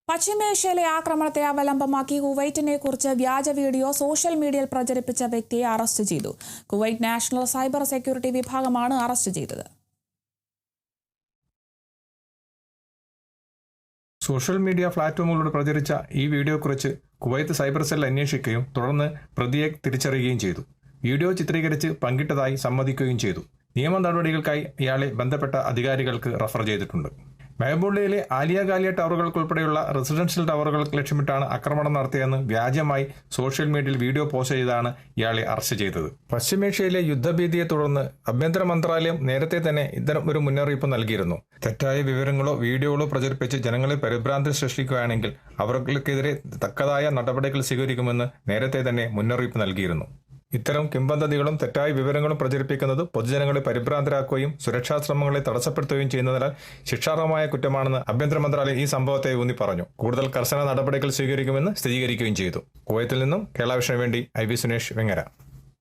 പശ്ചിമേഷ്യയിലെ ആക്രമണത്തെ അവലംബമാക്കി കുവൈറ്റിനെ കുറിച്ച് വ്യാജ വീഡിയോ സോഷ്യൽ മീഡിയയിൽ പ്രചരിപ്പിച്ച വ്യക്തിയെ അറസ്റ്റ് ചെയ്തു. കുവൈറ്റ് നാഷണൽ സൈബർ സെക്യൂരിറ്റി വിഭാഗമാണ് അറസ്റ്റ് ചെയ്തത്. സോഷ്യൽ മീഡിയ പ്ലാറ്റ്ഫോമുകളോട് പ്രചരിച്ച ഈ വീഡിയോയെക്കുറിച്ച് കുവൈത്ത് സൈബർ സെൽ അന്വേഷിക്കുകയും തുടർന്ന് പ്രതിയെ തിരിച്ചറിയുകയും ചെയ്തു. വീഡിയോ ചിത്രീകരിച്ച് പങ്കിട്ടതായി സമ്മതിക്കുകയും ചെയ്തു. നിയമ നടപടികൾക്കായി ഇയാളെ ബന്ധപ്പെട്ട അധികാരികൾക്ക് റഫർ ചെയ്തിട്ടുണ്ട്. മെഹബൂളിയയിലെ ആലിയ ഗാലിയ ടവറുകൾക്കുൾപ്പെടെയുള്ള റെസിഡൻഷ്യൽ ടവറുകൾ ലക്ഷ്യമിട്ടാണ് ആക്രമണം നടത്തിയതെന്ന് വ്യാജമായി സോഷ്യൽ മീഡിയയിൽ വീഡിയോ പോസ്റ്റ് ചെയ്താണ് ഇയാളെ അറസ്റ്റ് ചെയ്തത്. പശ്ചിമേഷ്യയിലെ യുദ്ധഭീതിയെ തുടർന്ന് ആഭ്യന്തര മന്ത്രാലയം നേരത്തെ തന്നെ ഇത്തരം ഒരു മുന്നറിയിപ്പ് നൽകിയിരുന്നു. തെറ്റായ വിവരങ്ങളോ വീഡിയോകളോ പ്രചരിപ്പിച്ച് ജനങ്ങളിൽ പരിഭ്രാന്തി സൃഷ്ടിക്കുകയാണെങ്കിൽ അവർക്കെതിരെ തക്കതായ നടപടികൾ സ്വീകരിക്കുമെന്ന് നേരത്തെ തന്നെ മുന്നറിയിപ്പ് നൽകിയിരുന്നു. ഇത്തരം കിംവദന്തികളും തെറ്റായ വിവരങ്ങളും പ്രചരിപ്പിക്കുന്നത് പൊതുജനങ്ങളെ പരിഭ്രാന്തരാക്കുകയും സുരക്ഷാ ശ്രമങ്ങളെ തടസ്സപ്പെടുത്തുകയും ചെയ്യുന്നതിനാൽ ശിക്ഷാർഹമായ കുറ്റമാണെന്ന് ആഭ്യന്തര മന്ത്രാലയം ഈ സംഭവത്തെ ഊന്നി പറഞ്ഞു. കൂടുതൽ കർശന നടപടികൾ സ്വീകരിക്കുമെന്ന് സ്ഥിരീകരിക്കുകയും ചെയ്തു. കുവൈത്തിൽ നിന്നും കേരള വിഷന് വേണ്ടി IB സുനേഷ് വെങ്ങര.